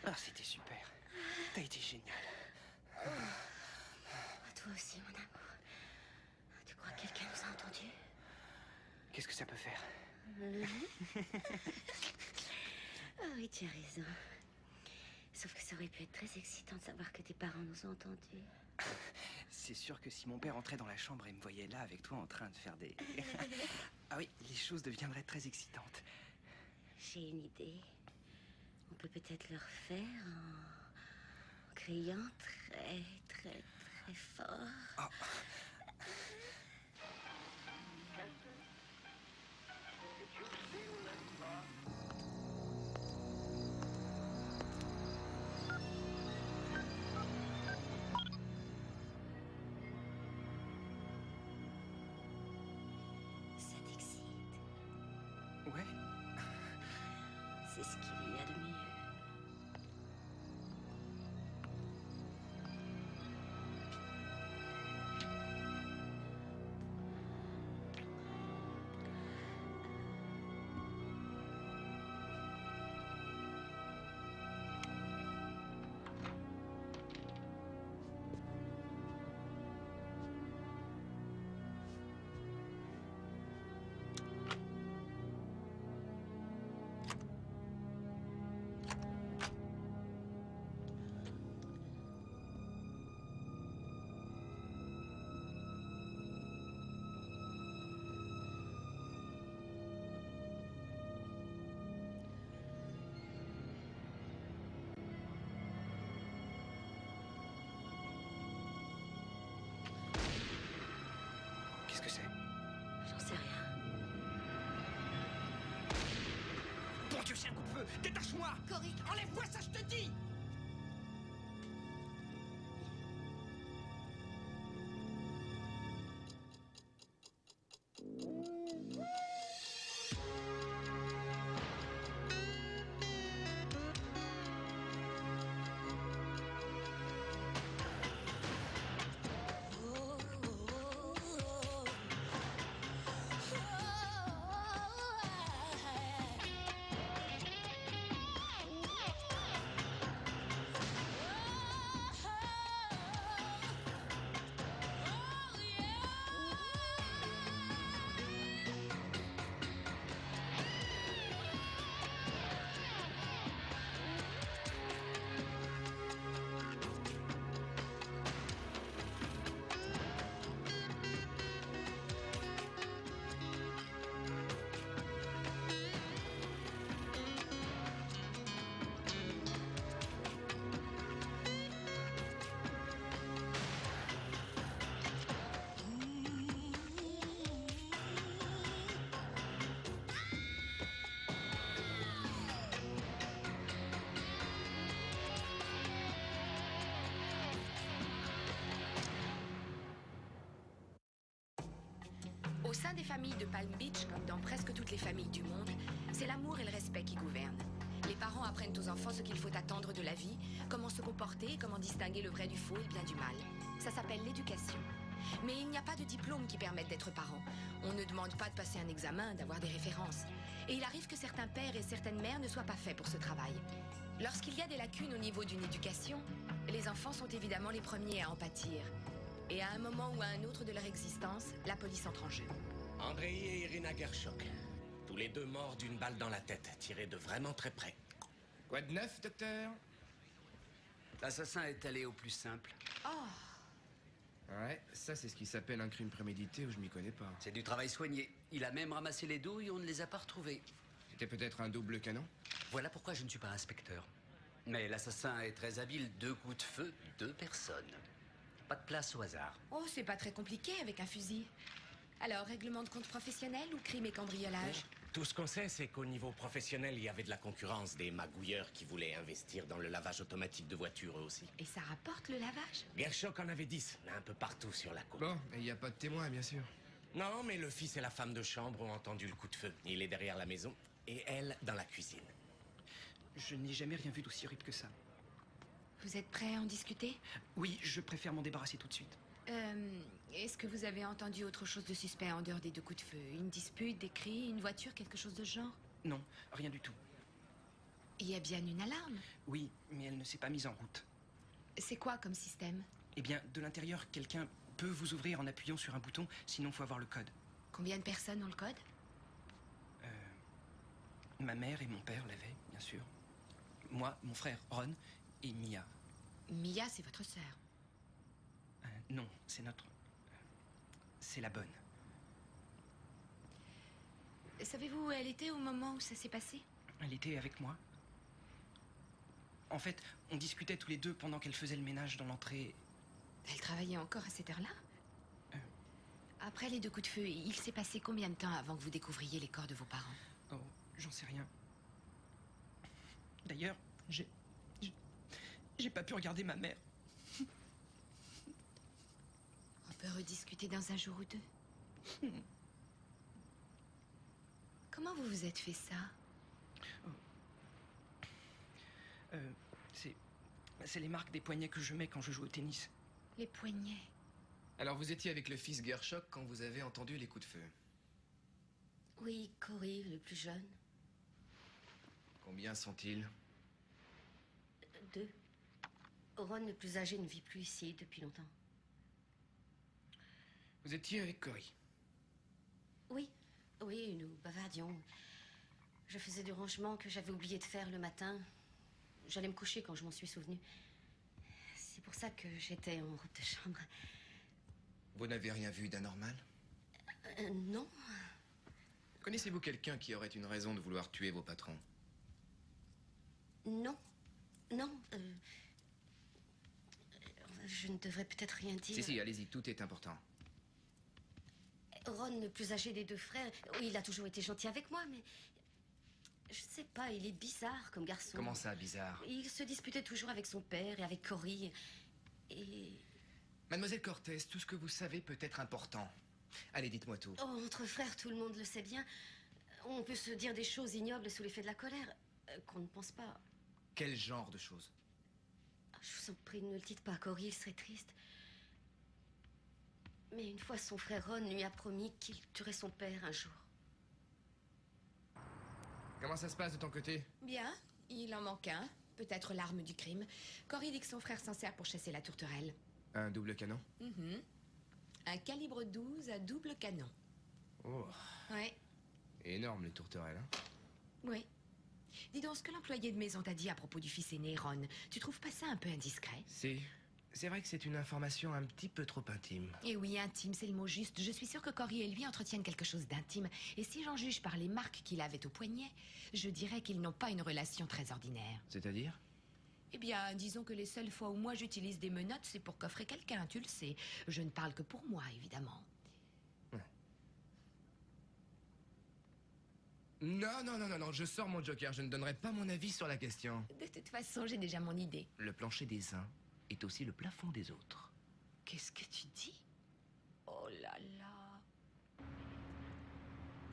Ah, c'était super. T'as été génial. Toi aussi, mon amour. Tu crois que quelqu'un nous a entendus? Qu'est-ce que ça peut faire? Ah oui, tu as raison. Sauf que ça aurait pu être très excitant de savoir que tes parents nous ont entendus. C'est sûr que si mon père entrait dans la chambre et me voyait là avec toi en train de faire des... Ah oui, les choses deviendraient très excitantes. J'ai une idée. On peut peut-être le refaire en criant très, très, très fort. Oh. Ça t'excite? Ouais. C'est ce qu'il y a de mieux. Qu'est-ce que c'est? J'en sais rien. Bon Dieu, c'est un coup de feu! Détache-moi! Coric, Enlève-moi ça, je te dis! Au sein des familles de Palm Beach, comme dans presque toutes les familles du monde, c'est l'amour et le respect qui gouvernent. Les parents apprennent aux enfants ce qu'il faut attendre de la vie, comment se comporter, comment distinguer le vrai du faux et le bien du mal. Ça s'appelle l'éducation. Mais il n'y a pas de diplôme qui permette d'être parent. On ne demande pas de passer un examen, d'avoir des références. Et il arrive que certains pères et certaines mères ne soient pas faits pour ce travail. Lorsqu'il y a des lacunes au niveau d'une éducation, les enfants sont évidemment les premiers à en pâtir. Et à un moment ou à un autre de leur existence, la police entre en jeu. Andrei et Irina Gershok. Tous les deux morts d'une balle dans la tête, tirée de vraiment très près. Quoi de neuf, docteur? L'assassin est allé au plus simple. Oh! Ouais, ça c'est ce qui s'appelle un crime prémédité ou je m'y connais pas. C'est du travail soigné. Il a même ramassé les douilles, on ne les a pas retrouvées. C'était peut-être un double canon? Voilà pourquoi je ne suis pas inspecteur. Mais l'assassin est très habile. 2 coups de feu, 2 personnes. Pas de place au hasard. Oh, c'est pas très compliqué avec un fusil. Alors, règlement de compte professionnel ou crime et cambriolage? Tout ce qu'on sait, c'est qu'au niveau professionnel, il y avait de la concurrence, des magouilleurs qui voulaient investir dans le lavage automatique de voitures eux aussi. Et ça rapporte le lavage? Gershok en avait 10, un peu partout sur la côte. Bon, et il n'y a pas de témoin, bien sûr. Non, mais le fils et la femme de chambre ont entendu le coup de feu. Il est derrière la maison et elle dans la cuisine. Je n'ai jamais rien vu d'aussi horrible que ça. Vous êtes prêt à en discuter? Oui, je préfère m'en débarrasser tout de suite. Est-ce que vous avez entendu autre chose de suspect en dehors des 2 coups de feu? Une dispute, des cris, une voiture, quelque chose de ce genre? Non, rien du tout. Il y a bien une alarme. Oui, mais elle ne s'est pas mise en route. C'est quoi comme système? Eh bien, de l'intérieur, quelqu'un peut vous ouvrir en appuyant sur un bouton, sinon faut avoir le code. Combien de personnes ont le code? Ma mère et mon père l'avaient, bien sûr. Moi, mon frère Ron et Mia. Mia, c'est votre sœur. Non, c'est notre... C'est la bonne. Savez-vous où elle était au moment où ça s'est passé? Elle était avec moi. En fait, on discutait tous les deux pendant qu'elle faisait le ménage dans l'entrée. Elle travaillait encore à cette heure-là? Après les 2 coups de feu, il s'est passé combien de temps avant que vous découvriez les corps de vos parents? Oh, j'en sais rien. D'ailleurs, j'ai pas pu regarder ma mère. On peut rediscuter dans un jour ou 2. Comment vous vous êtes fait ça? C'est les marques des poignets que je mets quand je joue au tennis. Les poignets. Alors vous étiez avec le fils Gershok quand vous avez entendu les coups de feu. Oui, Cory, le plus jeune. Combien sont-ils? 2. Ron, le plus âgé, ne vit plus ici depuis longtemps. Vous étiez avec Cory. Oui, oui, nous bavardions. Je faisais du rangement que j'avais oublié de faire le matin. J'allais me coucher quand je m'en suis souvenu. C'est pour ça que j'étais en robe de chambre. Vous n'avez rien vu d'anormal? Non. Connaissez-vous quelqu'un qui aurait une raison de vouloir tuer vos patrons? Non. Non. Je ne devrais peut-être rien dire. Si, allez-y, tout est important. Ron, le plus âgé des 2 frères, oui, il a toujours été gentil avec moi, mais... Je sais pas, il est bizarre comme garçon. Comment ça, bizarre? Il se disputait toujours avec son père et avec Cory. Et... Mademoiselle Cortez, tout ce que vous savez peut être important. Allez, dites-moi tout. Oh, entre frères, tout le monde le sait bien. On peut se dire des choses ignobles sous l'effet de la colère, qu'on ne pense pas. Quel genre de choses? Je vous en prie, ne le dites pas à Cory, il serait triste. Mais une fois, son frère Ron lui a promis qu'il tuerait son père un jour. Comment ça se passe de ton côté? Bien, il en manque un. Peut-être l'arme du crime. Cory dit que son frère s'en sert pour chasser la tourterelle. Un double canon? Un calibre 12 à double canon. Oh, Ouais, énorme les tourterelles, hein? oui. Dis donc, ce que l'employé de maison t'a dit à propos du fils aîné, Ron, tu trouves pas ça un peu indiscret? C'est vrai que c'est une information un petit peu trop intime. Eh oui, intime, c'est le mot juste. Je suis sûre que Cory et lui entretiennent quelque chose d'intime. Et si j'en juge par les marques qu'il avait au poignet, je dirais qu'ils n'ont pas une relation très ordinaire. C'est-à-dire? Eh bien, disons que les seules fois où moi j'utilise des menottes, c'est pour coffrer quelqu'un, tu le sais. Je ne parle que pour moi, évidemment. Non, je sors mon joker. Je ne donnerai pas mon avis sur la question. De toute façon, j'ai déjà mon idée. Le plancher des uns est aussi le plafond des autres. Qu'est-ce que tu dis? Oh là là.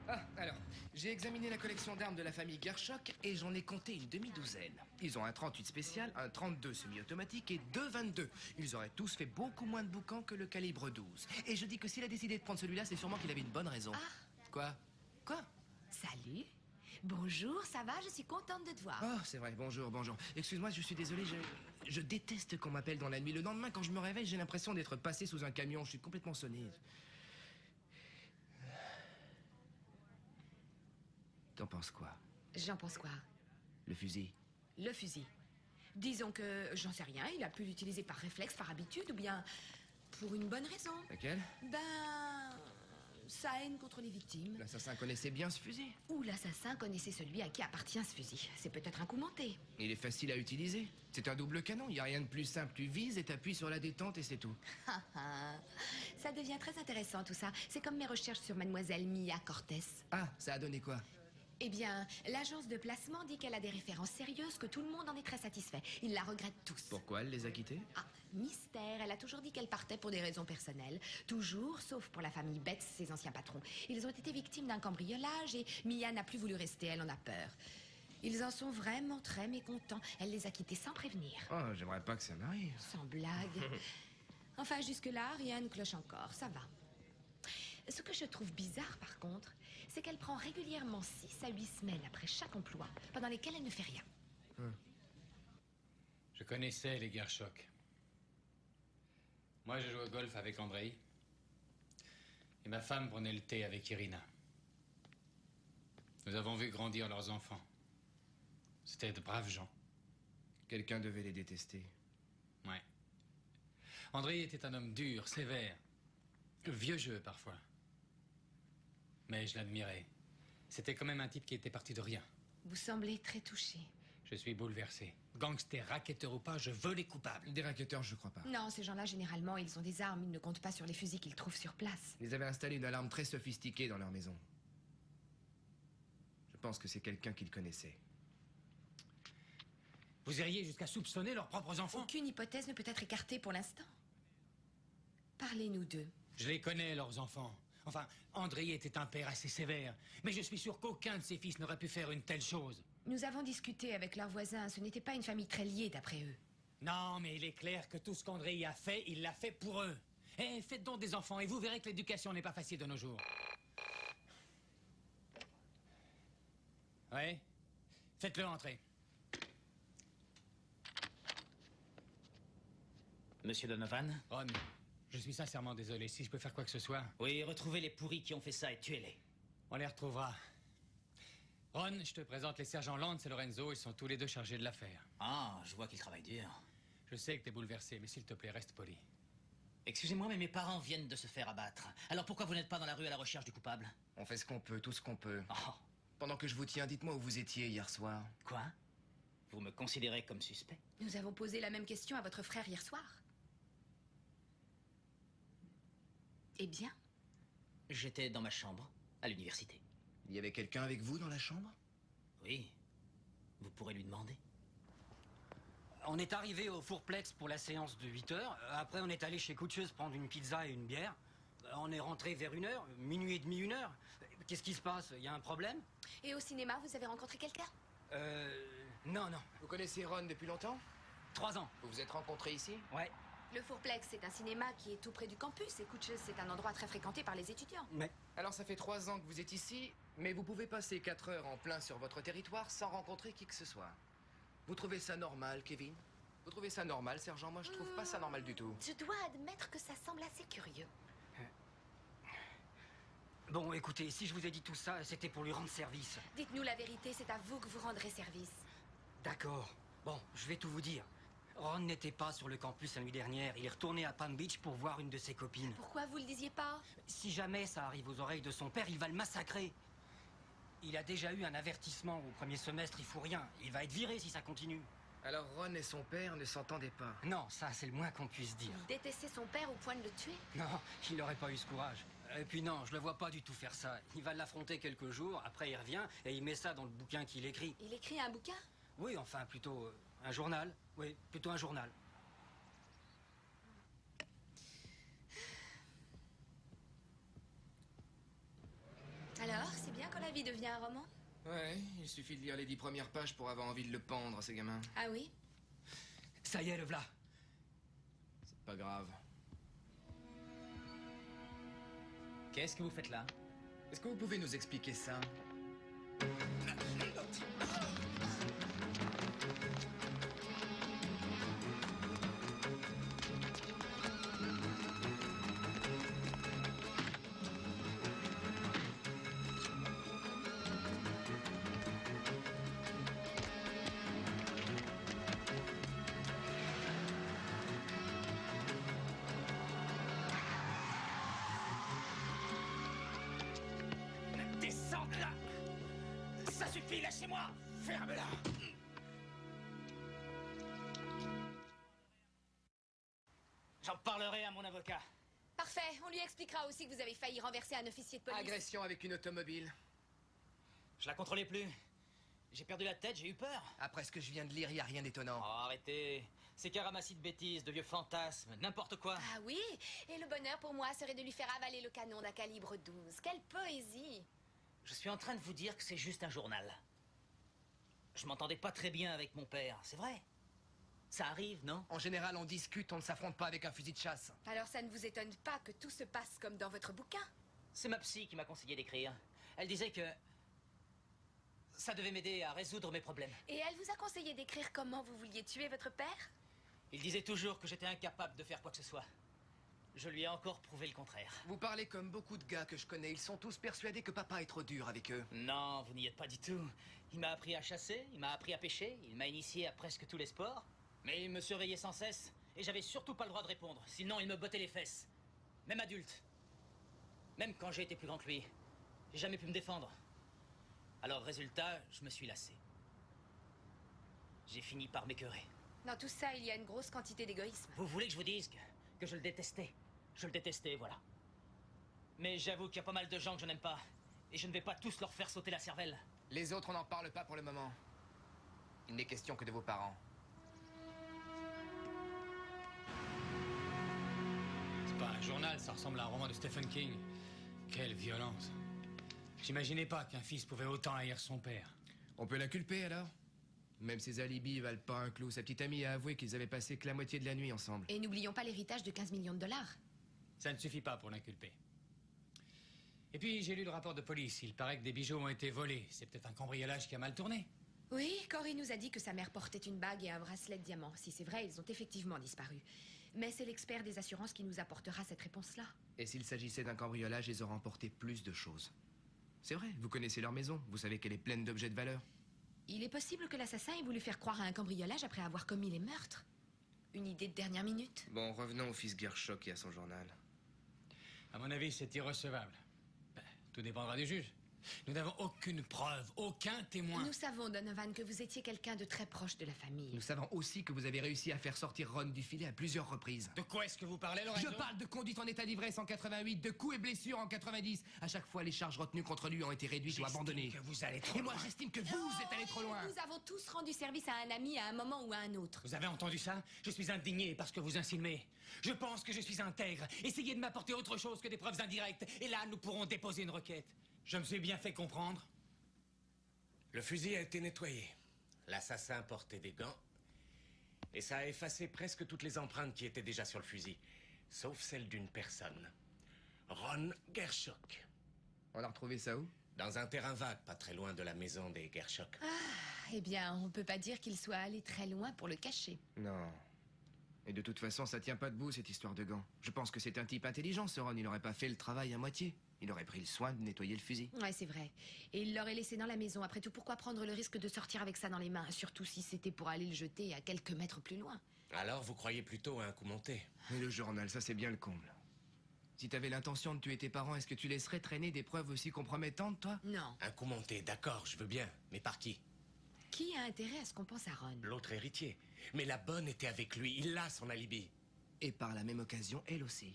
Ah, alors, j'ai examiné la collection d'armes de la famille Gershok et j'en ai compté une demi-douzaine. Ils ont un 38 spécial, un 32 semi-automatique et 2 22. Ils auraient tous fait beaucoup moins de boucans que le calibre 12. Et je dis que s'il a décidé de prendre celui-là, c'est sûrement qu'il avait une bonne raison. Quoi? Salut. Bonjour, ça va? Je suis contente de te voir. Oh, c'est vrai, bonjour. Excuse-moi, je suis désolé, je déteste qu'on m'appelle dans la nuit. Le lendemain, quand je me réveille, j'ai l'impression d'être passé sous un camion. Je suis complètement sonné. T'en penses quoi? J'en pense quoi? Le fusil? Le fusil. Disons que, j'en sais rien, il a pu l'utiliser par réflexe, par habitude, ou bien pour une bonne raison. Laquelle? Ben... sa haine contre les victimes. L'assassin connaissait bien ce fusil. Ou l'assassin connaissait celui à qui appartient ce fusil. C'est peut-être un coup monté. Il est facile à utiliser. C'est un double canon, il n'y a rien de plus simple. Tu vises et t'appuies sur la détente et c'est tout. Ça devient très intéressant tout ça. C'est comme mes recherches sur mademoiselle Mia Cortez. Ah, ça a donné quoi? Eh bien, l'agence de placement dit qu'elle a des références sérieuses, que tout le monde en est très satisfait. Ils la regrettent tous. Pourquoi elle les a quittés? Ah, mystère. Elle a toujours dit qu'elle partait pour des raisons personnelles. Toujours, sauf pour la famille Betts, ses anciens patrons. Ils ont été victimes d'un cambriolage et Mia n'a plus voulu rester. Elle en a peur. Ils en sont vraiment très mécontents. Elle les a quittés sans prévenir. Oh, j'aimerais pas que ça m'arrive. Sans blague. Enfin, jusque-là, rien ne cloche encore. Ça va. Ce que je trouve bizarre, par contre, c'est qu'elle prend régulièrement 6 à 8 semaines après chaque emploi, pendant lesquelles elle ne fait rien. Je connaissais les Gershok. Moi, je jouais au golf avec Andrei. Et ma femme prenait le thé avec Irina. Nous avons vu grandir leurs enfants. C'était de braves gens. Quelqu'un devait les détester. Ouais. Andrei était un homme dur, sévère. Vieux jeu, parfois. Mais je l'admirais. C'était quand même un type qui était parti de rien. Vous semblez très touché. Je suis bouleversé. Gangster, racketteur ou pas, je veux les coupables. Des racketteurs, je crois pas. Non, ces gens-là, généralement, ils ont des armes. Ils ne comptent pas sur les fusils qu'ils trouvent sur place. Ils avaient installé une alarme très sophistiquée dans leur maison. Je pense que c'est quelqu'un qu'ils connaissaient. Vous iriez jusqu'à soupçonner leurs propres enfants? Aucune hypothèse ne peut être écartée pour l'instant. Parlez-nous d'eux. Je les connais, leurs enfants. Enfin, Andrei était un père assez sévère. Mais je suis sûr qu'aucun de ses fils n'aurait pu faire une telle chose. Nous avons discuté avec leurs voisins. Ce n'était pas une famille très liée, d'après eux. Non, mais il est clair que tout ce qu'Andrei a fait, il l'a fait pour eux. Eh, faites donc des enfants et vous verrez que l'éducation n'est pas facile de nos jours. Ouais? Faites-le entrer. Monsieur Donovan? Ron, je suis sincèrement désolé. Si je peux faire quoi que ce soit... Oui, retrouvez les pourris qui ont fait ça et tuez-les. On les retrouvera. Ron, je te présente les sergents Lance et Lorenzo. Ils sont tous les deux chargés de l'affaire. Ah, je vois qu'ils travaillent dur. Je sais que t'es bouleversé, mais s'il te plaît, reste poli. Excusez-moi, mais mes parents viennent de se faire abattre. Alors pourquoi vous n'êtes pas dans la rue à la recherche du coupable? On fait ce qu'on peut, tout ce qu'on peut. Oh, Pendant que je vous tiens, dites-moi où vous étiez hier soir. quoi? Vous me considérez comme suspect? Nous avons posé la même question à votre frère hier soir. Eh bien? J'étais dans ma chambre, à l'université. Il y avait quelqu'un avec vous dans la chambre? Oui. Vous pourrez lui demander. On est arrivé au Fourplex pour la séance de 8 heures. Après, on est allé chez Coucheuse prendre une pizza et une bière. On est rentré vers 1h, minuit et demi, 1h. Qu'est-ce qui se passe? Il y a un problème? Et au cinéma, vous avez rencontré quelqu'un? Non. Vous connaissez Ron depuis longtemps? 3 ans. Vous vous êtes rencontrés ici? Ouais. Le Fourplex, c'est un cinéma qui est tout près du campus. Et Coucheuse, c'est un endroit très fréquenté par les étudiants. Mais Alors ça fait 3 ans que vous êtes ici, mais vous pouvez passer 4 heures en plein sur votre territoire sans rencontrer qui que ce soit. Vous trouvez ça normal, Kevin? Vous trouvez ça normal, sergent? Moi, je trouve pas ça normal du tout. Je dois admettre que ça semble assez curieux. bon, écoutez, si je vous ai dit tout ça, c'était pour lui rendre service. Dites-nous la vérité, c'est à vous que vous rendrez service. D'accord. Bon, je vais tout vous dire. Ron n'était pas sur le campus la nuit dernière. Il est retourné à Palm Beach pour voir une de ses copines. Pourquoi vous le disiez pas? Si jamais ça arrive aux oreilles de son père, il va le massacrer. Il a déjà eu un avertissement au premier semestre, il faut rien. Il va être viré si ça continue. Alors Ron et son père ne s'entendaient pas. Non, ça c'est le moins qu'on puisse dire. Il détestait son père au point de le tuer? Non, il n'aurait pas eu ce courage. Et puis non, je le vois pas du tout faire ça. Il va l'affronter quelques jours, après il revient et il met ça dans le bouquin qu'il écrit. Il écrit un bouquin? Oui, enfin plutôt un journal. Oui, plutôt un journal. Alors, c'est bien quand la vie devient un roman? Ouais, il suffit de lire les 10 premières pages pour avoir envie de le pendre, ces gamins. Ah oui? Ça y est, le v'là. C'est pas grave. Qu'est-ce que vous faites là? Est-ce que vous pouvez nous expliquer ça? Descends de là! Ça suffit, lâchez-moi! Ferme-la! J'en parlerai à mon avocat. Parfait, on lui expliquera aussi que vous avez failli renverser un officier de police. Agression avec une automobile. Je la contrôlais plus. J'ai perdu la tête, j'ai eu peur. Après ce que je viens de lire, il n'y a rien d'étonnant. Oh, arrêtez. C'est qu'un ramassis de bêtises, de vieux fantasmes, n'importe quoi. Ah oui? Et le bonheur pour moi serait de lui faire avaler le canon d'un calibre 12. Quelle poésie! Je suis en train de vous dire que c'est juste un journal. Je m'entendais pas très bien avec mon père, c'est vrai. Ça arrive, non? En général, on discute, on ne s'affronte pas avec un fusil de chasse. Alors ça ne vous étonne pas que tout se passe comme dans votre bouquin? C'est ma psy qui m'a conseillé d'écrire. Elle disait que Ça devait m'aider à résoudre mes problèmes. Et elle vous a conseillé d'écrire comment vous vouliez tuer votre père? Il disait toujours que j'étais incapable de faire quoi que ce soit. Je lui ai encore prouvé le contraire. Vous parlez comme beaucoup de gars que je connais. Ils sont tous persuadés que papa est trop dur avec eux. Non, vous n'y êtes pas du tout. Il m'a appris à chasser, il m'a appris à pêcher, il m'a initié à presque tous les sports. Mais il me surveillait sans cesse, et j'avais surtout pas le droit de répondre. Sinon, il me bottait les fesses. Même adulte. Même quand j'ai été plus grand que lui. J'ai jamais pu me défendre. Alors, résultat, je me suis lassé. J'ai fini par m'écœurer. Dans tout ça, il y a une grosse quantité d'égoïsme. Vous voulez que je vous dise que je le détestais? Je le détestais, voilà. Mais j'avoue qu'il y a pas mal de gens que je n'aime pas. Et je ne vais pas tous leur faire sauter la cervelle. Les autres, on n'en parle pas pour le moment. Il n'est question que de vos parents. C'est pas un journal, ça ressemble à un roman de Stephen King. Quelle violence. J'imaginais pas qu'un fils pouvait autant haïr son père. On peut l'inculper alors? Même ses alibis valent pas un clou. Sa petite amie a avoué qu'ils avaient passé que la moitié de la nuit ensemble. Et n'oublions pas l'héritage de 15 millions de dollars. Ça ne suffit pas pour l'inculper. Et puis, j'ai lu le rapport de police. Il paraît que des bijoux ont été volés. C'est peut-être un cambriolage qui a mal tourné. Oui, Corey nous a dit que sa mère portait une bague et un bracelet de diamant. Si c'est vrai, ils ont effectivement disparu. Mais c'est l'expert des assurances qui nous apportera cette réponse-là. Et s'il s'agissait d'un cambriolage, ils auraient emporté plus de choses. C'est vrai, vous connaissez leur maison. Vous savez qu'elle est pleine d'objets de valeur. Il est possible que l'assassin ait voulu faire croire à un cambriolage après avoir commis les meurtres. Une idée de dernière minute. Bon, revenons au fils Gershok et à son journal. À mon avis, c'est irrecevable. Ben, tout dépendra du juge. Nous n'avons aucune preuve, aucun témoin. Nous savons, Donovan, que vous étiez quelqu'un de très proche de la famille. Nous savons aussi que vous avez réussi à faire sortir Ron du filet à plusieurs reprises. De quoi est-ce que vous parlez, Lorenzo? Je parle de conduite en état d'ivresse en 88, de coups et blessures en 90. À chaque fois, les charges retenues contre lui ont été réduites ou abandonnées. Que vous allez trop Et moi, loin. j'estime que vous êtes allé trop loin. Nous avons tous rendu service à un ami à un moment ou à un autre. Vous avez entendu ça? Je suis indigné parce que vous insinuez. Je pense que je suis intègre. Essayez de m'apporter autre chose que des preuves indirectes. Et là, nous pourrons déposer une requête. Je me suis bien fait comprendre. Le fusil a été nettoyé. L'assassin portait des gants. Et ça a effacé presque toutes les empreintes qui étaient déjà sur le fusil. Sauf celle d'une personne. Ron Gershok. On a retrouvé ça où? Dans un terrain vague, pas très loin de la maison des Gershok. Eh bien, on peut pas dire qu'il soit allé très loin pour le cacher. Non. Et de toute façon, ça tient pas debout, cette histoire de gants. Je pense que c'est un type intelligent, ce Ron. Il n'aurait pas fait le travail à moitié. Il aurait pris le soin de nettoyer le fusil. Ouais, c'est vrai. Et il l'aurait laissé dans la maison. Après tout, pourquoi prendre le risque de sortir avec ça dans les mains? Surtout si c'était pour aller le jeter à quelques mètres plus loin. Alors, vous croyez plutôt à un coup monté? Mais le journal, ça c'est bien le comble. Si t'avais l'intention de tuer tes parents, est-ce que tu laisserais traîner des preuves aussi compromettantes, toi? Non. Un coup monté, d'accord, je veux bien. Mais par qui? Qui a intérêt à ce qu'on pense à Ron? L'autre héritier. Mais la bonne était avec lui. Il a son alibi. Et par la même occasion, elle aussi.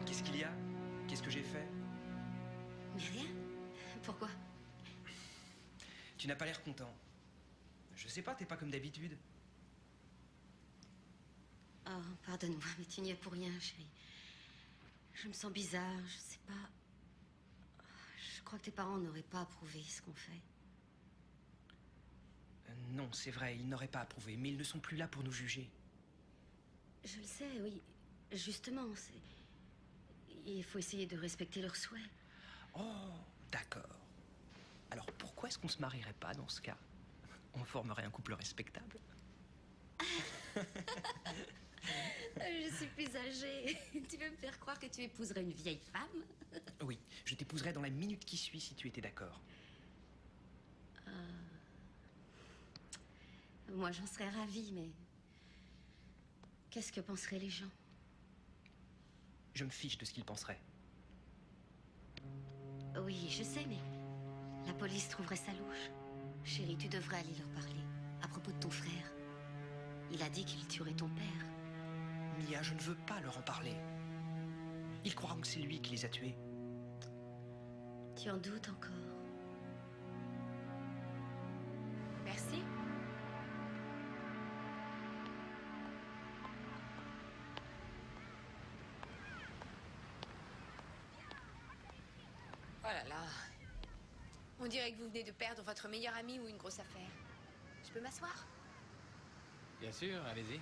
Qu'est-ce qu'il y a? Qu'est-ce que j'ai fait? Mais rien. Pourquoi? Tu n'as pas l'air content. Je sais pas, t'es pas comme d'habitude. Oh, pardonne-moi, mais tu n'y es pour rien, chérie. Je me sens bizarre, je sais pas. Je crois que tes parents n'auraient pas approuvé ce qu'on fait. Non, c'est vrai, ils n'auraient pas approuvé, mais ils ne sont plus là pour nous juger. Je le sais, oui. Justement, il faut essayer de respecter leurs souhaits. Oh, d'accord. Alors pourquoi est-ce qu'on se marierait pas dans ce cas? On formerait un couple respectable. Je suis plus âgée. Tu veux me faire croire que tu épouserais une vieille femme? Oui, je t'épouserais dans la minute qui suit si tu étais d'accord. Moi, j'en serais ravie, mais... Qu'est-ce que penseraient les gens? Je me fiche de ce qu'ils penseraient. Oui, je sais, mais... La police trouverait ça louche. Chérie, tu devrais aller leur parler. À propos de ton frère. Il a dit qu'il tuerait ton père. Mia, je ne veux pas leur en parler. Ils croiront que c'est lui qui les a tués. Tu en doutes encore? Merci. là là. On dirait que vous venez de perdre votre meilleur ami ou une grosse affaire. Je peux m'asseoir? Bien sûr, allez-y.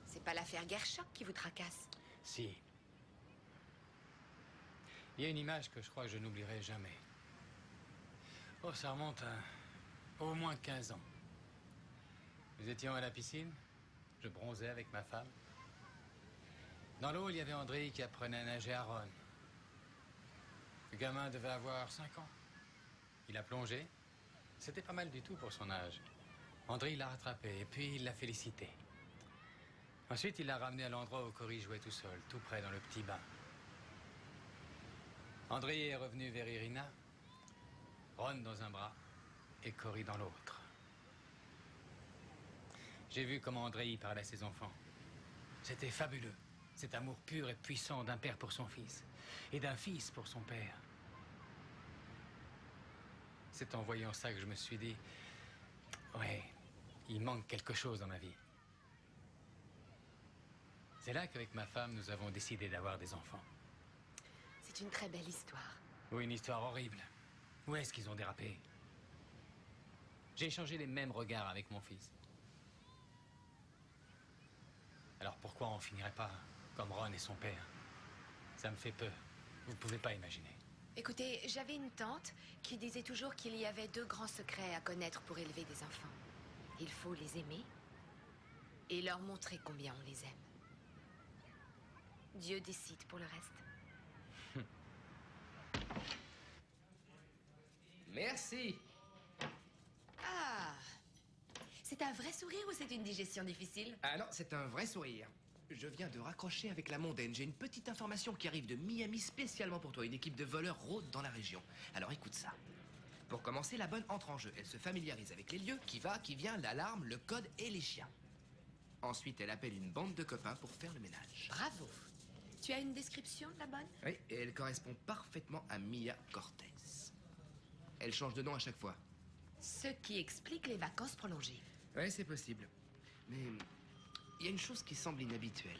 C'est pas l'affaire Gershok qui vous tracasse? Si. Il y a une image que je crois que je n'oublierai jamais. Oh, ça remonte à au moins 15 ans. Nous étions à la piscine. Je bronzais avec ma femme. Dans l'eau, il y avait André qui apprenait à nager à Ron. Le gamin devait avoir 5 ans. Il a plongé. C'était pas mal du tout pour son âge. André l'a rattrapé et puis il l'a félicité. Ensuite, il l'a ramené à l'endroit où Cory jouait tout seul, tout près dans le petit bain. André est revenu vers Irina, Ron dans un bras et Cory dans l'autre. J'ai vu comment André y parlait à ses enfants. C'était fabuleux. Cet amour pur et puissant d'un père pour son fils et d'un fils pour son père. C'est en voyant ça que je me suis dit, ouais, il manque quelque chose dans ma vie. C'est là qu'avec ma femme, nous avons décidé d'avoir des enfants. C'est une très belle histoire. Oui, une histoire horrible. Où est-ce qu'ils ont dérapé? J'ai échangé les mêmes regards avec mon fils. Alors pourquoi on finirait pas comme Ron et son père? Ça me fait peur. Vous ne pouvez pas imaginer. Écoutez, j'avais une tante qui disait toujours qu'il y avait 2 grands secrets à connaître pour élever des enfants. Il faut les aimer et leur montrer combien on les aime. Dieu décide pour le reste. Merci. Ah! C'est un vrai sourire ou c'est une digestion difficile? Ah non, c'est un vrai sourire. Je viens de raccrocher avec la mondaine. J'ai une petite information qui arrive de Miami spécialement pour toi. Une équipe de voleurs rôde dans la région. Alors écoute ça. Pour commencer, la bonne entre en jeu. Elle se familiarise avec les lieux, qui va, qui vient, l'alarme, le code et les chiens. Ensuite, elle appelle une bande de copains pour faire le ménage. Bravo! Tu as une description de la bonne? Oui, et elle correspond parfaitement à Mia Cortez. Elle change de nom à chaque fois. Ce qui explique les vacances prolongées. Oui, c'est possible. Mais il y a une chose qui semble inhabituelle.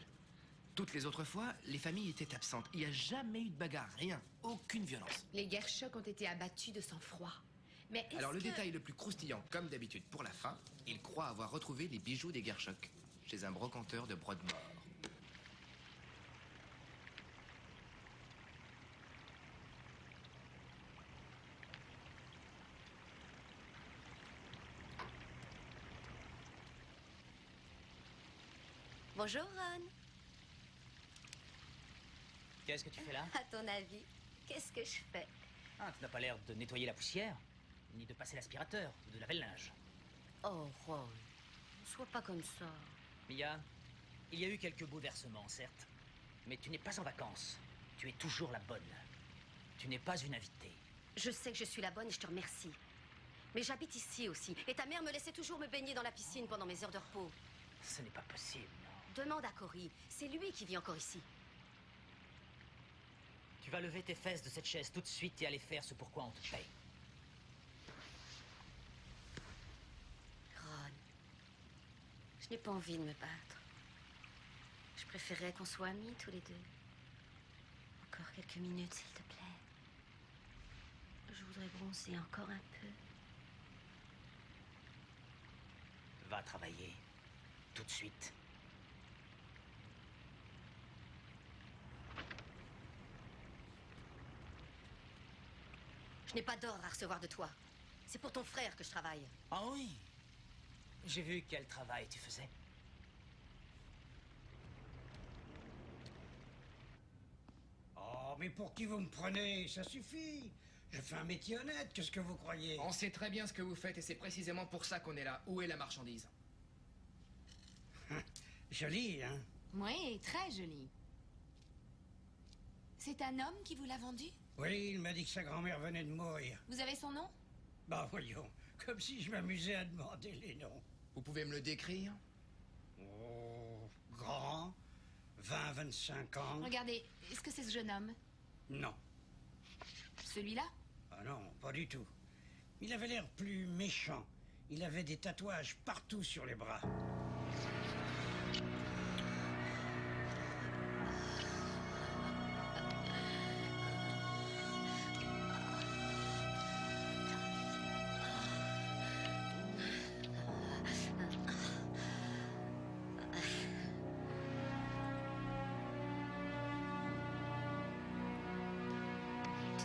Toutes les autres fois, les familles étaient absentes. Il n'y a jamais eu de bagarre, rien. Aucune violence. Les Gershok ont été abattus de sang-froid. Mais est-ce Alors le que... détail le plus croustillant, comme d'habitude pour la fin, il croit avoir retrouvé les bijoux des Gershok chez un brocanteur de Broadmoor. Bonjour, Ron. Qu'est-ce que tu fais là? À ton avis, qu'est-ce que je fais? Ah, tu n'as pas l'air de nettoyer la poussière, ni de passer l'aspirateur, ou de laver le linge. Oh, Ron, sois pas comme ça. Mia, il y a eu quelques bouleversements, certes. Mais tu n'es pas en vacances. Tu es toujours la bonne. Tu n'es pas une invitée. Je sais que je suis la bonne et je te remercie. Mais j'habite ici aussi. Et ta mère me laissait toujours me baigner dans la piscine pendant mes heures de repos. Ce n'est pas possible, non. Demande à Cory. C'est lui qui vit encore ici. Tu vas lever tes fesses de cette chaise tout de suite et aller faire ce pourquoi on te paye. Ron, je n'ai pas envie de me battre. Je préférerais qu'on soit amis tous les deux. Encore quelques minutes, s'il te plaît. Je voudrais bronzer encore un peu. Va travailler. Tout de suite. Je n'ai pas d'ordre à recevoir de toi. C'est pour ton frère que je travaille. Ah oui? J'ai vu quel travail tu faisais. Oh, mais pour qui vous me prenez? Ça suffit. Je fais un métier honnête, qu'est-ce que vous croyez? On sait très bien ce que vous faites et c'est précisément pour ça qu'on est là. Où est la marchandise? Joli, hein? Oui, très joli. C'est un homme qui vous l'a vendu? Oui, il m'a dit que sa grand-mère venait de mourir. Vous avez son nom? Bah voyons, comme si je m'amusais à demander les noms. Vous pouvez me le décrire? Oh, grand, 20-25 ans. Regardez, est-ce que c'est ce jeune homme? Non. Celui-là? Ah non, pas du tout. Il avait l'air plus méchant. Il avait des tatouages partout sur les bras.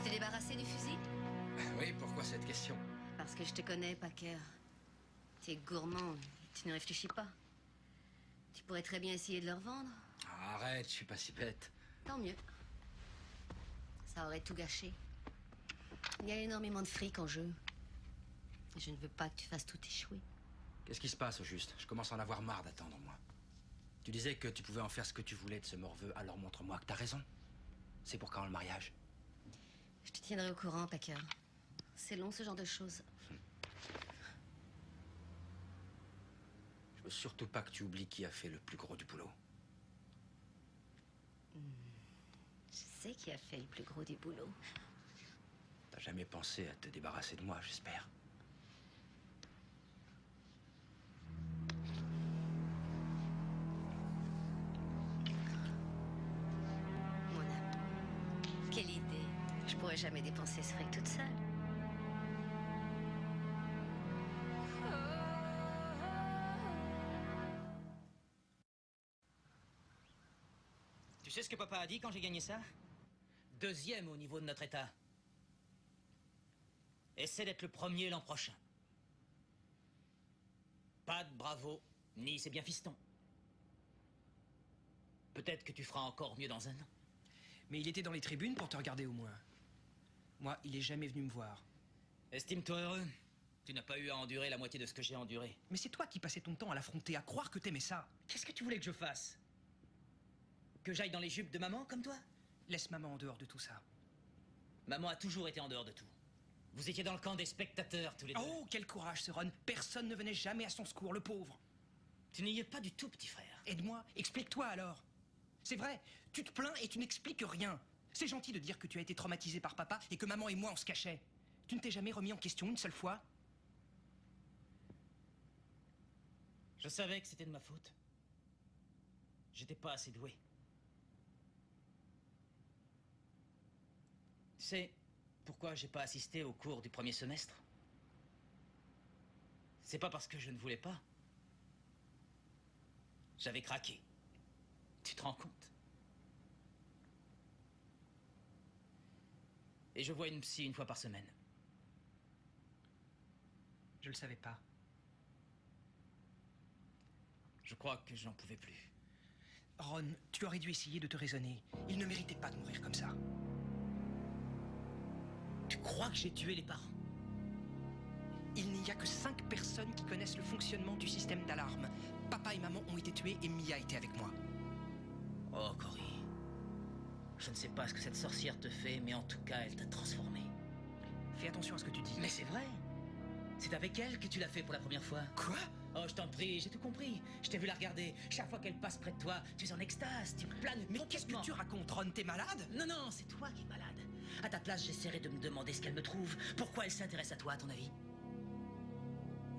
t'es débarrassé du fusil? Oui, pourquoi cette question? Parce que je te connais, Packer. T'es gourmand, tu ne réfléchis pas. Tu pourrais très bien essayer de le revendre. Arrête, je suis pas si bête. Tant mieux. Ça aurait tout gâché. Il y a énormément de fric en jeu. Et je ne veux pas que tu fasses tout échouer. Qu'est-ce qui se passe au juste? Je commence à en avoir marre d'attendre, moi. Tu disais que tu pouvais en faire ce que tu voulais de ce morveux, alors montre-moi que t'as raison. C'est pour quand le mariage? Je te tiendrai au courant, Packer. C'est long, ce genre de choses. Je veux surtout pas que tu oublies qui a fait le plus gros du boulot. Je sais qui a fait le plus gros du boulot. T'as jamais pensé à te débarrasser de moi, j'espère. Mon amour, quelle idée. Je pourrais jamais dépenser ce fric toute seule. Tu sais ce que papa a dit quand j'ai gagné ça? 2e au niveau de notre état. Essaie d'être le 1er l'an prochain. Pas de bravo, ni c'est bien fiston. Peut-être que tu feras encore mieux dans un an. Mais il était dans les tribunes pour te regarder au moins. Moi, il est jamais venu me voir. Estime-toi heureux. Tu n'as pas eu à endurer la moitié de ce que j'ai enduré. Mais c'est toi qui passais ton temps à l'affronter, à croire que t'aimais ça. Qu'est-ce que tu voulais que je fasse? Que j'aille dans les jupes de maman comme toi? Laisse maman en dehors de tout ça. Maman a toujours été en dehors de tout. Vous étiez dans le camp des spectateurs tous les deux. Oh, quel courage, ce Ron. Personne ne venait jamais à son secours, le pauvre. Tu n'y es pas du tout, petit frère. Aide-moi, explique-toi alors. C'est vrai, tu te plains et tu n'expliques rien. C'est gentil de dire que tu as été traumatisé par papa et que maman et moi on se cachait. Tu ne t'es jamais remis en question une seule fois? Je savais que c'était de ma faute. J'étais pas assez doué. Tu sais pourquoi j'ai pas assisté au cours du premier semestre? C'est pas parce que je ne voulais pas. J'avais craqué. Tu te rends compte? Et je vois une psy une fois par semaine. Je le savais pas. Je crois que j'en pouvais plus. Ron, tu aurais dû essayer de te raisonner. Il ne méritait pas de mourir comme ça. Tu crois que j'ai tué les parents? Il n'y a que 5 personnes qui connaissent le fonctionnement du système d'alarme. Papa et maman ont été tués et Mia était avec moi. Oh, Cory. Je ne sais pas ce que cette sorcière te fait, mais en tout cas, elle t'a transformé. Fais attention à ce que tu dis. Mais c'est vrai. C'est avec elle que tu l'as fait pour la première fois. Quoi? Oh, je t'en prie, j'ai tout compris. Je t'ai vu la regarder. Chaque fois qu'elle passe près de toi, tu es en extase, tu planes. Mais qu'est-ce que tu racontes, Ron? T'es malade? Non, non, c'est toi qui es malade. À ta place, j'essaierai de me demander ce qu'elle me trouve. Pourquoi elle s'intéresse à toi, à ton avis?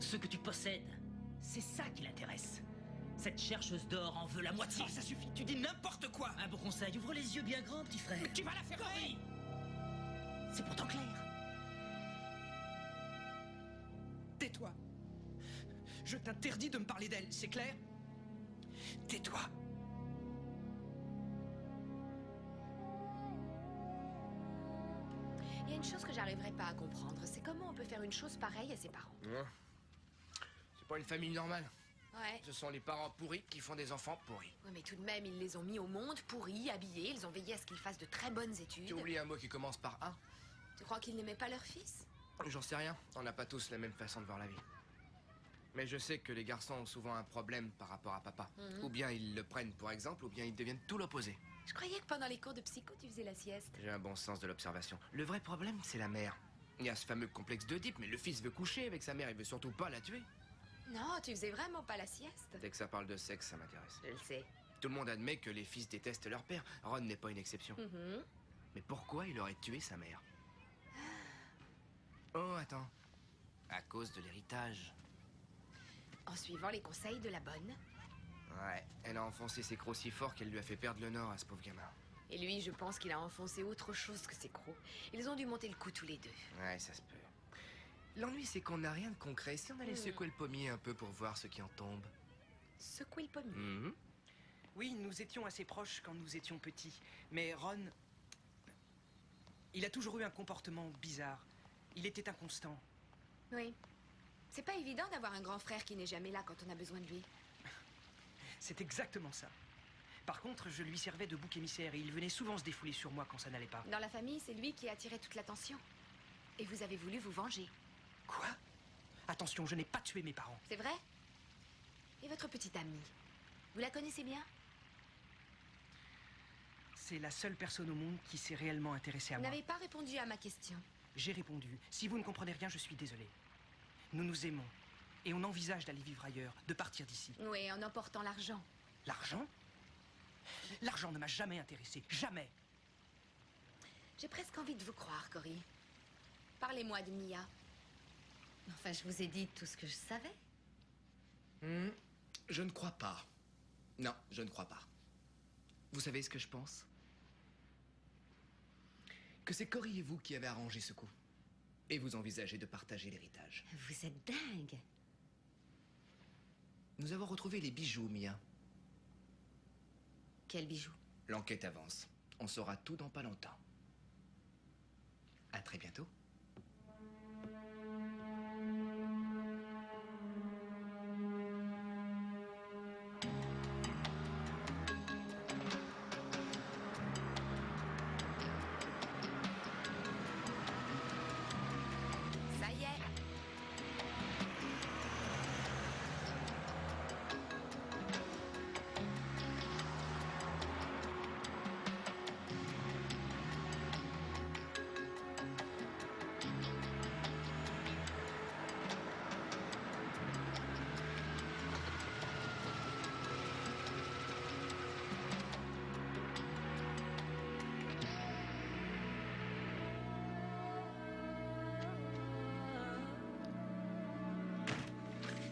Ce que tu possèdes, c'est ça qui l'intéresse. Cette chercheuse d'or en veut la moitié. Oh, ça suffit, tu dis n'importe quoi. Un bon conseil, ouvre les yeux bien grands, petit frère. Tu vas la faire Cory! C'est pourtant clair. Tais-toi. Je t'interdis de me parler d'elle, c'est clair? Tais-toi. Il y a une chose que j'arriverai pas à comprendre, c'est comment on peut faire une chose pareille à ses parents. Non. C'est pas une famille normale. Ouais. Ce sont les parents pourris qui font des enfants pourris. Ouais, mais tout de même, ils les ont mis au monde, pourris, habillés, ils ont veillé à ce qu'ils fassent de très bonnes études. Tu oublies un mot qui commence par A? Tu crois qu'ils n'aimaient pas leur fils? J'en sais rien. On n'a pas tous la même façon de voir la vie. Mais je sais que les garçons ont souvent un problème par rapport à papa. Ou bien ils le prennent pour exemple, ou bien ils deviennent tout l'opposé. Je croyais que pendant les cours de psycho, tu faisais la sieste. J'ai un bon sens de l'observation. Le vrai problème, c'est la mère. Il y a ce fameux complexe d'Oedipe, mais le fils veut coucher avec sa mère, il veut surtout pas la tuer. Non, tu faisais vraiment pas la sieste. Dès que ça parle de sexe, ça m'intéresse. Je le sais. Tout le monde admet que les fils détestent leur père. Ron n'est pas une exception. Mais pourquoi il aurait tué sa mère? Oh, attends. À cause de l'héritage. En suivant les conseils de la bonne. Ouais, elle a enfoncé ses crocs si fort qu'elle lui a fait perdre le nord à ce pauvre gamin. Et lui, je pense qu'il a enfoncé autre chose que ses crocs. Ils ont dû monter le coup tous les deux. Ouais, ça se peut. L'ennui, c'est qu'on n'a rien de concret. Si on allait secouer le pommier un peu pour voir ce qui en tombe. Secouer le pommier. Oui, nous étions assez proches quand nous étions petits. Mais Ron... Il a toujours eu un comportement bizarre. Il était inconstant. Oui. C'est pas évident d'avoir un grand frère qui n'est jamais là quand on a besoin de lui. C'est exactement ça. Par contre, je lui servais de bouc émissaire et il venait souvent se défouler sur moi quand ça n'allait pas. Dans la famille, c'est lui qui attirait toute l'attention. Et vous avez voulu vous venger. Quoi? Attention, je n'ai pas tué mes parents. C'est vrai? Et votre petite amie? Vous la connaissez bien? C'est la seule personne au monde qui s'est réellement intéressée à Vous moi. n'avez pas répondu à ma question. J'ai répondu. Si vous ne comprenez rien, je suis désolé. Nous nous aimons. Et on envisage d'aller vivre ailleurs, de partir d'ici. Oui, en emportant l'argent. L'argent? L'argent ne m'a jamais intéressé. Jamais. J'ai presque envie de vous croire, Cory. Parlez-moi de Mia. Enfin, je vous ai dit tout ce que je savais. Je ne crois pas. Non, je ne crois pas. Vous savez ce que je pense? Que c'est Cory et vous qui avez arrangé ce coup. Et vous envisagez de partager l'héritage. Vous êtes dingue. Nous avons retrouvé les bijoux, Mia. Quel bijou? L'enquête avance. On saura tout dans pas longtemps. À très bientôt. Ça y est.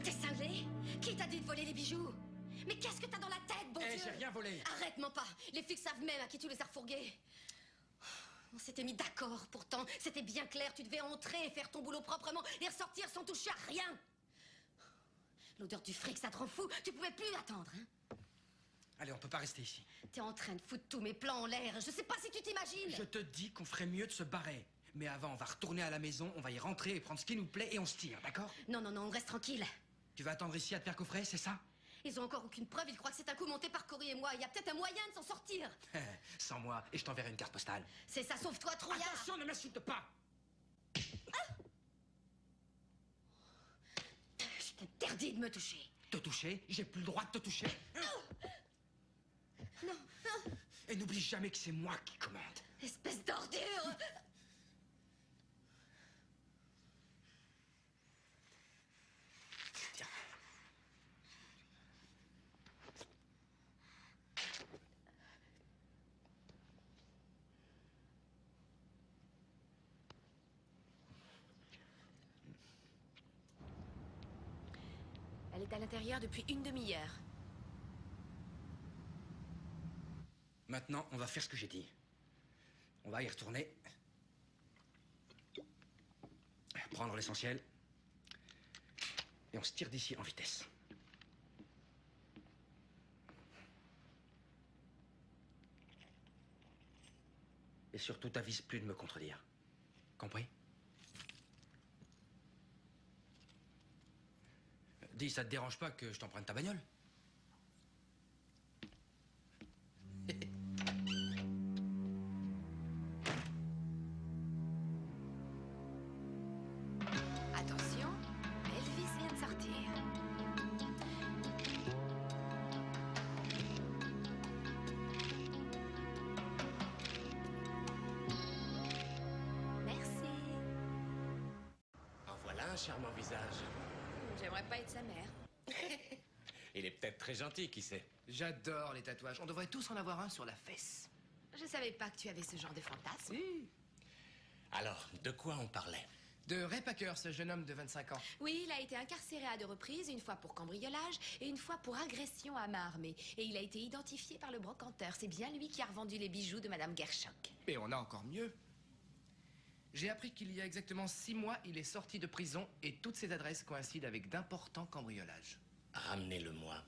T'es cinglé? Qui t'a dit de voler les bijoux? Mais qu'est-ce que t'as dans la tête, bon Eh, Dieu? j'ai rien volé. Arrête-moi pas. Les flics savent même à qui tu les as refourgués. On s'était mis d'accord, pourtant. C'était bien clair. Tu devais entrer et faire ton boulot proprement et ressortir sans toucher à rien. L'odeur du fric, ça te rend fou. Tu pouvais plus attendre, hein? Allez, on peut pas rester ici. T'es en train de foutre tous mes plans en l'air. Je sais pas si tu t'imagines. Je te dis qu'on ferait mieux de se barrer. Mais avant, on va retourner à la maison, on va y rentrer et prendre ce qui nous plaît et on se tire, d'accord? Non, non, non, on reste tranquille. Tu vas attendre ici à te faire coffrer, c'est ça? Ils ont encore aucune preuve. Ils croient que c'est un coup monté par Cory et moi. Il y a peut-être un moyen de s'en sortir. Sans moi, et je t'enverrai une carte postale. C'est ça, sauve-toi, trouillard. Attention, ne m'insulte pas! Je t'interdis de me toucher. Te toucher? J'ai plus le droit de te toucher? Non, non. Et n'oublie jamais que c'est moi qui commande. Espèce d'ordure. Tiens. Elle est à l'intérieur depuis une demi-heure. Maintenant, on va faire ce que j'ai dit. On va y retourner. Prendre l'essentiel. Et on se tire d'ici en vitesse. Et surtout, t'avises plus de me contredire. Compris? Dis, ça te dérange pas que je t'emprunte ta bagnole? Attention, Elvis vient de sortir. Merci. En voilà un charmant visage. J'aimerais pas être sa mère. Il est peut-être très gentil, qui sait. J'adore les tatouages. On devrait tous en avoir un sur la fesse. Je savais pas que tu avais ce genre de fantasme. Si. Alors, de quoi on parlait? De Ray Packer, ce jeune homme de 25 ans. Oui, il a été incarcéré à 2 reprises, une fois pour cambriolage et une fois pour agression à main armée. Et il a été identifié par le brocanteur. C'est bien lui qui a revendu les bijoux de Madame Gershok. Mais on a encore mieux. J'ai appris qu'il y a exactement 6 mois, il est sorti de prison et toutes ses adresses coïncident avec d'importants cambriolages. Ramenez-le-moi.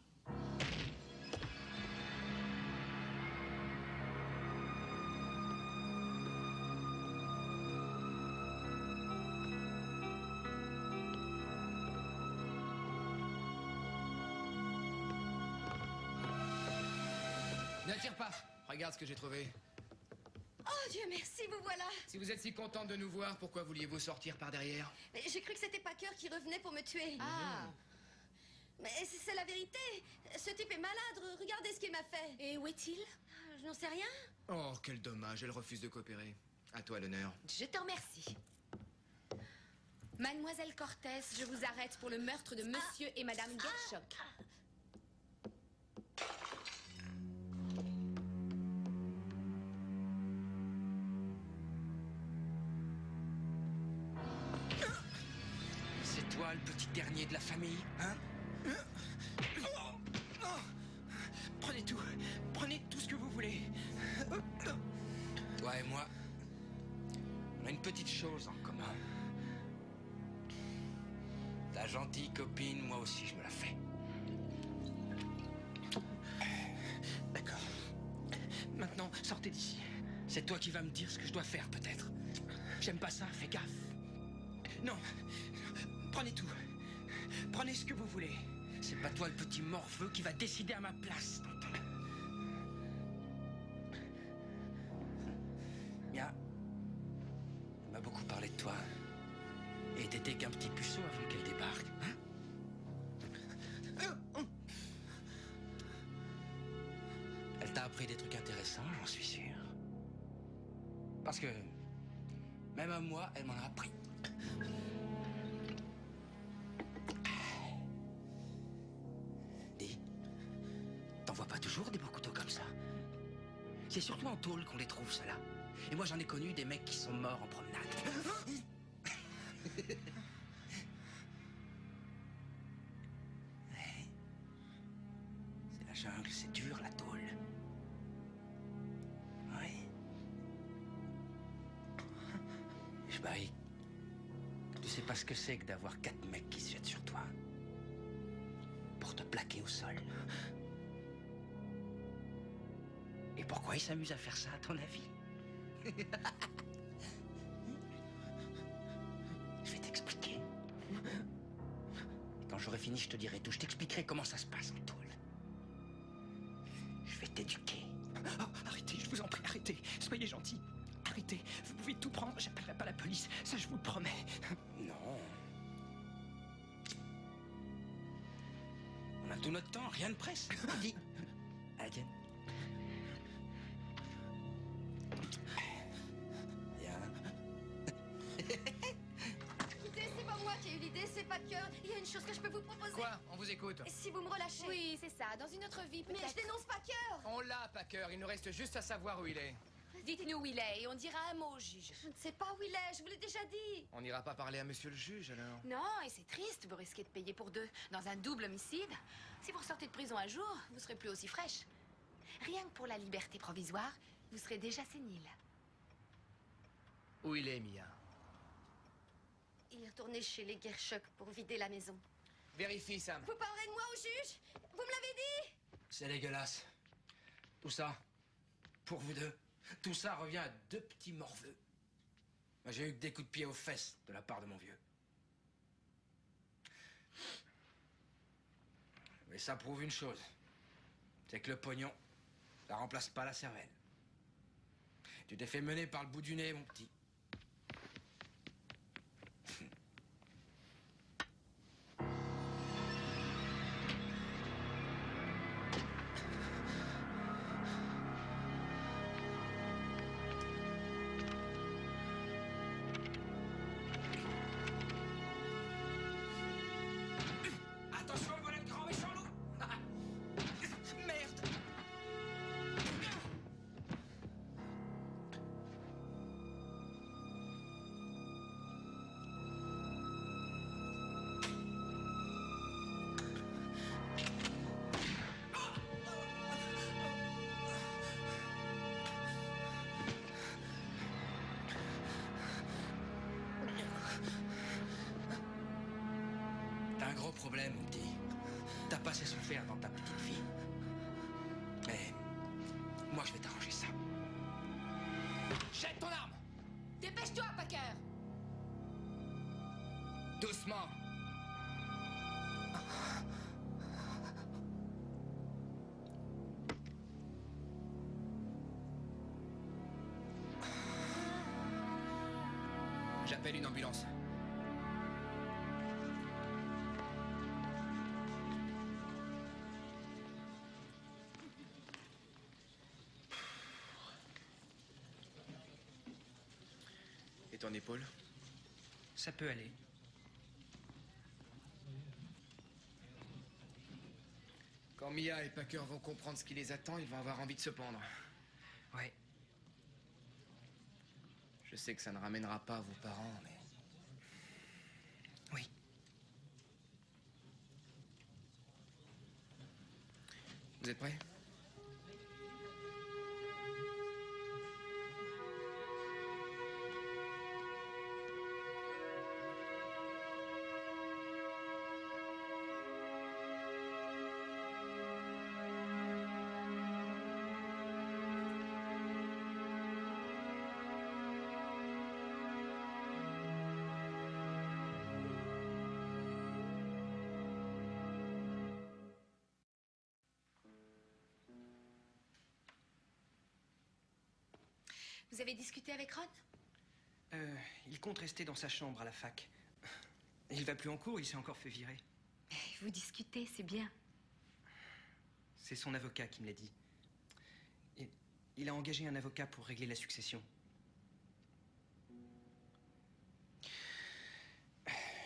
Ne tire pas. Regarde ce que j'ai trouvé. Oh Dieu merci, vous voilà. Si vous êtes si contente de nous voir, pourquoi vouliez-vous sortir par derrière? Mais j'ai cru que c'était Packer qui revenait pour me tuer. Ah. Mais c'est la vérité. Ce type est malade. Regardez ce qu'il m'a fait. Et où est-il? Je n'en sais rien. Oh, quel dommage, elle refuse de coopérer. À toi l'honneur. Je te remercie. Mademoiselle Cortez, je vous arrête pour le meurtre de Monsieur et Madame Gershok. C'est toi le petit dernier de la famille, hein? Prenez tout ce que vous voulez. Toi et moi, on a une petite chose en commun. Ta gentille copine, moi aussi je me la fais. D'accord. Maintenant, sortez d'ici. C'est toi qui vas me dire ce que je dois faire, peut-être. J'aime pas ça, fais gaffe. Non, prenez tout. Prenez ce que vous voulez. C'est pas toi le petit morveux qui va décider à ma place, t'entends? Mia m'a beaucoup parlé de toi. Et t'étais qu'un petit puceau avant qu'elle débarque, hein? Elle t'a appris des trucs intéressants, j'en suis sûr. Parce que, même à moi, elle m'en a appris. Dis, t'en vois pas toujours des beaux couteaux comme ça? C'est surtout en tôle qu'on les trouve, ceux-là. Et moi, j'en ai connu des mecs qui sont morts en promenade. C'est la jungle, c'est dur, la tôle. Oui. Je parie que tu sais pas ce que c'est que d'avoir 4 mecs qui se jettent sur toi. Pour te plaquer au sol. Et pourquoi ils s'amusent à faire ça, à ton avis? Je vais t'expliquer. Quand j'aurai fini, je te dirai tout. Je t'expliquerai comment ça se passe en tôle. Je vais t'éduquer. Oh, arrêtez, je vous en prie, arrêtez. Soyez gentils. Arrêtez, vous pouvez tout prendre. J'appellerai pas la police, ça je vous le promets. Non. On a tout notre temps, rien ne presse. Dis. Allez, Écoutez, c'est pas moi qui ai eu l'idée, c'est Packer. Il y a une chose que je peux vous proposer. Quoi? On vous écoute. Si vous me relâchez. Oui, c'est ça. Dans une autre vie, Mais peut-être. je dénonce Packer. On l'a, Packer. Il nous reste juste à savoir où il est. Dites-nous où il est et on dira un mot au juge. Je ne sais pas où il est, je vous l'ai déjà dit. On n'ira pas parler à monsieur le juge, alors? Non, et c'est triste, vous risquez de payer pour deux dans un double homicide. Si vous ressortez de prison un jour, vous serez plus aussi fraîche. Rien que pour la liberté provisoire, vous serez déjà sénile. Où il est, Mia? Il est retourné chez les Gershok pour vider la maison. Vérifie, Sam. Vous parlerez de moi au juge? Vous me l'avez dit? c'est dégueulasse. Tout ça, pour vous deux. Tout ça revient à 2 petits morveux. Moi, j'ai eu que des coups de pied aux fesses de la part de mon vieux. Mais ça prouve une chose. C'est que le pognon, ça remplace pas la cervelle. Tu t'es fait mener par le bout du nez, mon petit. Attention, voilà le grand méchant loup! Merde! T'as un gros problème, mon petit. T'as pas assez souffert dans ta petite vie. Mais moi, je vais t'arranger ça. Jette ton arme! Dépêche-toi, Packer! Doucement. J'appelle une ambulance. Et ton épaule? Ça peut aller. Quand Mia et Packer vont comprendre ce qui les attend, ils vont avoir envie de se pendre. Ouais. Je sais que ça ne ramènera pas vos parents, mais... Oui. Vous êtes prêts? Vous avez discuté avec Ron? Il compte rester dans sa chambre à la fac. Il va plus en cours, il s'est encore fait virer. Vous discutez, c'est bien. C'est son avocat qui me l'a dit. Il a engagé un avocat pour régler la succession.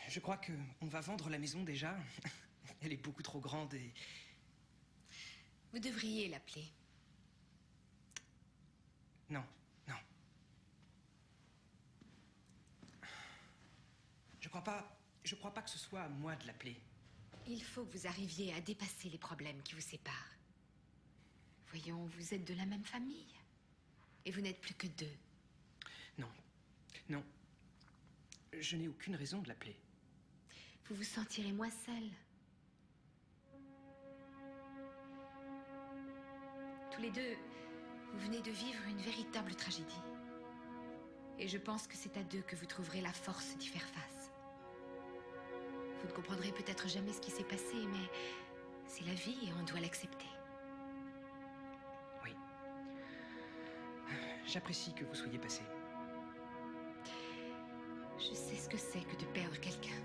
Je crois qu'on va vendre la maison déjà. Elle est beaucoup trop grande et... Vous devriez l'appeler. Non, non. Je crois pas que ce soit à moi de l'appeler. Il faut que vous arriviez à dépasser les problèmes qui vous séparent. Voyons, vous êtes de la même famille. Et vous n'êtes plus que deux. Non, non. Je n'ai aucune raison de l'appeler. Vous vous sentirez moins seul. Tous les deux, vous venez de vivre une véritable tragédie. Et je pense que c'est à deux que vous trouverez la force d'y faire face. Vous ne comprendrez peut-être jamais ce qui s'est passé, mais c'est la vie et on doit l'accepter. Oui. J'apprécie que vous soyez passé. Je sais ce que c'est que de perdre quelqu'un.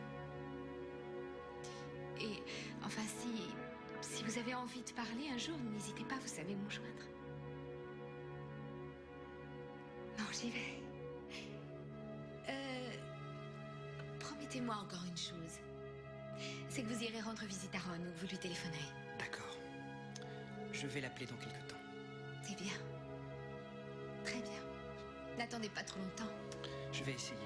Et enfin, si vous avez envie de parler un jour, n'hésitez pas, vous savez me joindre. Non, j'y vais. Promettez-moi encore une chose. C'est que vous irez rendre visite à Ron ou que vous lui téléphonerez. D'accord. Je vais l'appeler dans quelque temps. C'est bien. Très bien. N'attendez pas trop longtemps. Je vais essayer.